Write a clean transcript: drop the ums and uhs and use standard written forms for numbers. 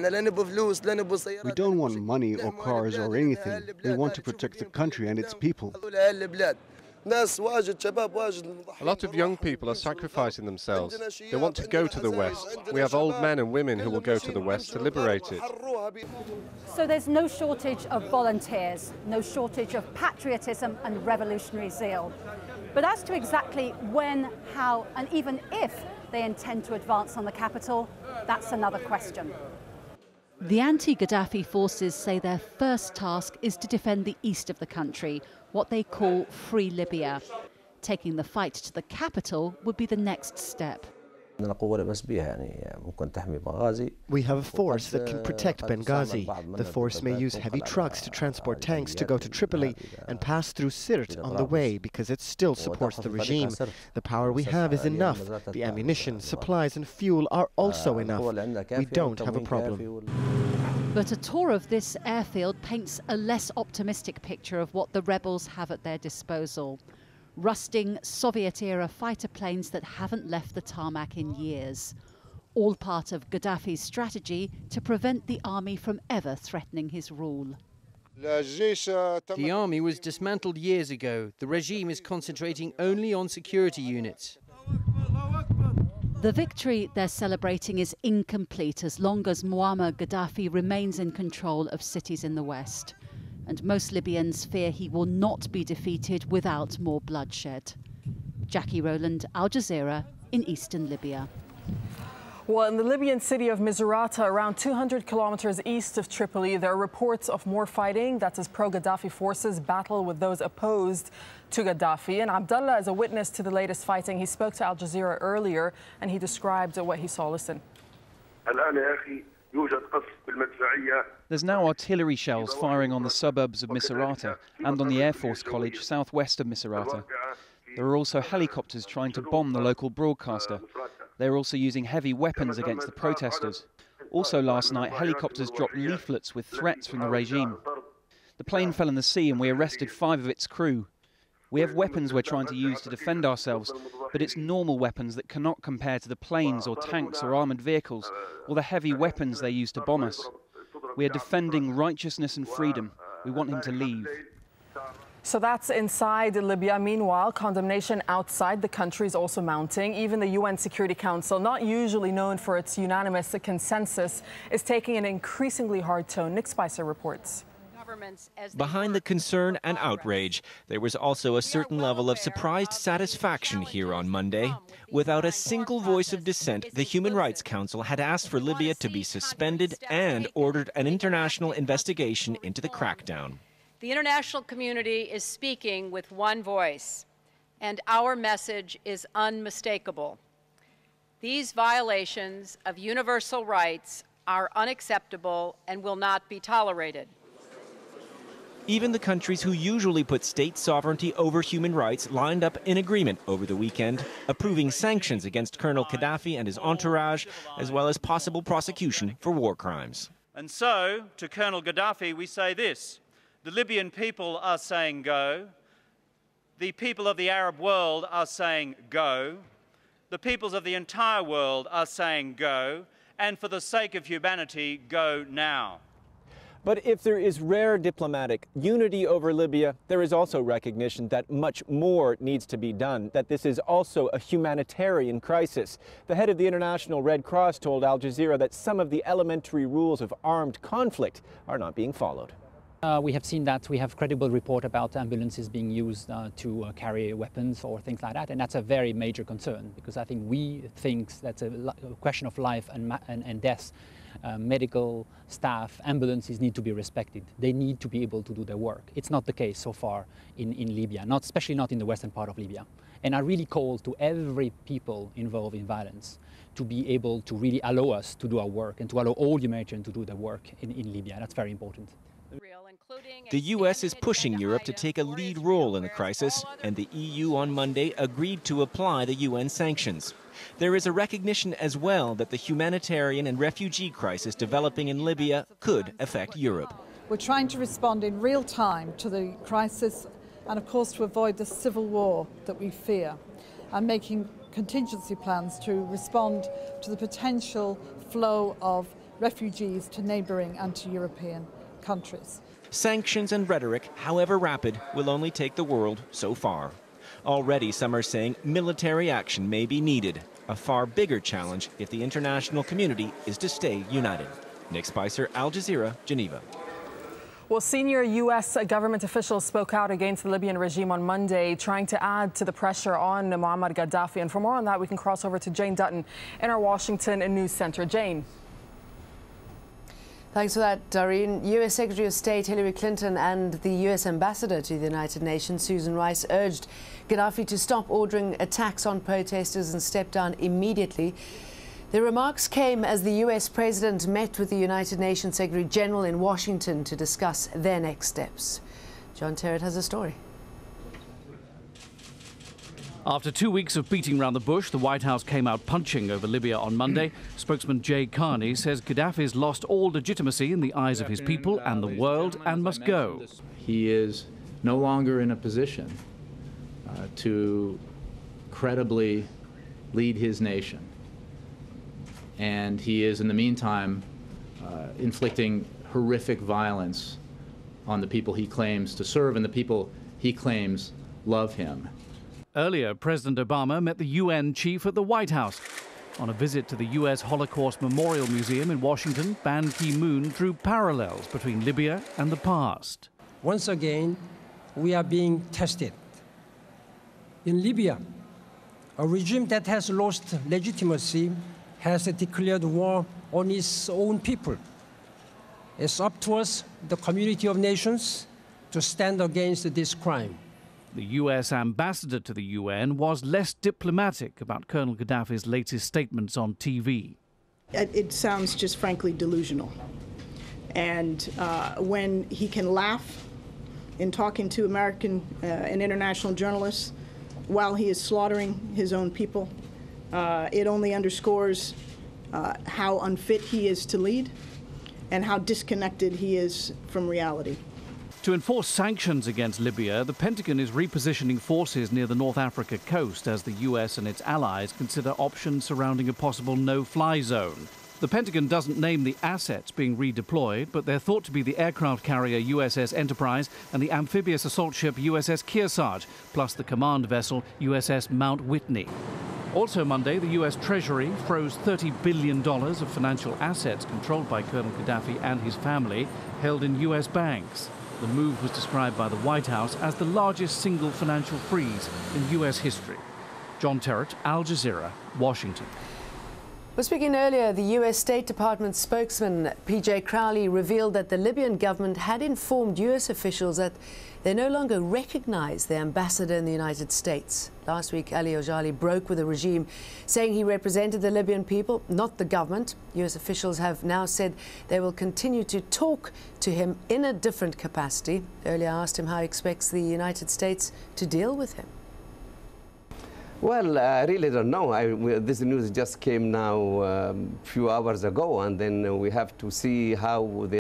We don't want money or cars or anything. We want to protect the country and its people. A lot of young people are sacrificing themselves. They want to go to the West. We have old men and women who will go to the West to liberate it. So there's no shortage of volunteers, no shortage of patriotism and revolutionary zeal. But as to exactly when, how, and even if they intend to advance on the capital, that's another question. The anti-Gaddafi forces say their first task is to defend the east of the country, what they call Free Libya. Taking the fight to the capital would be the next step. We have a force that can protect Benghazi. The force may use heavy trucks to transport tanks to go to Tripoli and pass through Sirte on the way because it still supports the regime. The power we have is enough. The ammunition, supplies and fuel are also enough. We don't have a problem. But a tour of this airfield paints a less optimistic picture of what the rebels have at their disposal. Rusting Soviet-era fighter planes that haven't left the tarmac in years. All part of Gaddafi's strategy to prevent the army from ever threatening his rule. The army was dismantled years ago. The regime is concentrating only on security units. The victory they're celebrating is incomplete as long as Muammar Gaddafi remains in control of cities in the west. And most Libyans fear he will not be defeated without more bloodshed. Jackie Rowland, Al Jazeera in eastern Libya. Well, in the Libyan city of Misrata, around 200 kilometers east of Tripoli, there are reports of more fighting. That's as pro-Gaddafi forces battle with those opposed to Gaddafi. And Abdullah is a witness to the latest fighting. He spoke to Al Jazeera earlier and he described what he saw. Listen. There's now artillery shells firing on the suburbs of Misrata and on the Air Force College southwest of Misrata. There are also helicopters trying to bomb the local broadcaster. They're also using heavy weapons against the protesters. Also last night, helicopters dropped leaflets with threats from the regime. The plane fell in the sea and we arrested 5 of its crew. We have weapons we're trying to use to defend ourselves, but it's normal weapons that cannot compare to the planes or tanks or armoured vehicles, or the heavy weapons they use to bomb us. We are defending righteousness and freedom. We want him to leave. So that's inside Libya. Meanwhile, condemnation outside the country is also mounting. Even the UN Security Council, not usually known for its unanimous consensus, is taking an increasingly hard tone. Nick Spicer reports. Behind the concern and outrage, there was also a certain level of surprised satisfaction here on Monday. Without a single voice of dissent, the Human Rights Council had asked for Libya to be suspended and ordered an international investigation into the crackdown. The international community is speaking with one voice, and our message is unmistakable. These violations of universal rights are unacceptable and will not be tolerated. Even the countries who usually put state sovereignty over human rights lined up in agreement over the weekend, approving sanctions against Colonel Gaddafi and his entourage, as well as possible prosecution for war crimes. And so, to Colonel Gaddafi, we say this. The Libyan people are saying go. The people of the Arab world are saying go. The peoples of the entire world are saying go. And for the sake of humanity, go now. But if there is rare diplomatic unity over Libya, there is also recognition that much more needs to be done, that this is also a humanitarian crisis. The head of the International Red Cross told Al Jazeera that some of the elementary rules of armed conflict are not being followed. We have seen that. We have credible report about ambulances being used to carry weapons or things like that, and that's a very major concern because I think we think that's a question of life and death. Medical staff, ambulances need to be respected. They need to be able to do their work. It's not the case so far in Libya, especially not in the western part of Libya. And I really call to every people involved in violence to be able to really allow us to do our work and to allow all humanitarians to do their work in Libya. That's very important. The U.S. is pushing Europe to take a lead role in the crisis, and the EU on Monday agreed to apply the UN sanctions. There is a recognition as well that the humanitarian and refugee crisis developing in Libya could affect Europe. We're trying to respond in real time to the crisis and, of course, to avoid the civil war that we fear, and making contingency plans to respond to the potential flow of refugees to neighbouring and to European countries. Sanctions and rhetoric, however rapid, will only take the world so far. Already some are saying military action may be needed, a far bigger challenge if the international community is to stay united. Nick Spicer, Al Jazeera, Geneva. Well, senior U.S. government officials spoke out against the Libyan regime on Monday, trying to add to the pressure on Muammar Gaddafi. And for more on that, we can cross over to Jane Dutton in our Washington News Center. Jane. Thanks for that, Doreen. U.S. Secretary of State Hillary Clinton and the U.S. Ambassador to the United Nations, Susan Rice, urged Gaddafi to stop ordering attacks on protesters and step down immediately. The remarks came as the U.S. President met with the United Nations Secretary General in Washington to discuss their next steps. John Terrett has a story. After 2 weeks of beating around the bush, the White House came out punching over Libya on Monday. Spokesman Jay Carney says Gaddafi's lost all legitimacy in the eyes of his people and the world and must go. He is no longer in a position to credibly lead his nation. And he is, in the meantime, inflicting horrific violence on the people he claims to serve and the people he claims love him. Earlier, President Obama met the UN chief at the White House. On a visit to the U.S. Holocaust Memorial Museum in Washington, Ban Ki-moon drew parallels between Libya and the past. Once again, we are being tested. In Libya, a regime that has lost legitimacy has declared war on its own people. It's up to us, the community of nations, to stand against this crime. The U.S. ambassador to the UN was less diplomatic about Colonel Gaddafi's latest statements on TV. It sounds just frankly delusional. And when he can laugh in talking to American and international journalists while he is slaughtering his own people, it only underscores how unfit he is to lead and how disconnected he is from reality. To enforce sanctions against Libya, the Pentagon is repositioning forces near the North Africa coast as the U.S. and its allies consider options surrounding a possible no-fly zone. The Pentagon doesn't name the assets being redeployed, but they're thought to be the aircraft carrier USS Enterprise and the amphibious assault ship USS Kearsarge, plus the command vessel USS Mount Whitney. Also Monday, the U.S. Treasury froze $30 billion of financial assets controlled by Colonel Gaddafi and his family, held in U.S. banks. The move was described by the White House as the largest single financial freeze in U.S. history. John Terrett, Al Jazeera, Washington. Well, speaking earlier, the U.S. State Department spokesman P.J. Crowley revealed that the Libyan government had informed U.S. officials that they no longer recognize their ambassador in the United States. Last week, Ali Ojali broke with the regime, saying he represented the Libyan people, not the government. U.S. officials have now said they will continue to talk to him in a different capacity. Earlier, I asked him how he expects the United States to deal with him. Well, I really don't know. This news just came now a few hours ago, and then we have to see how they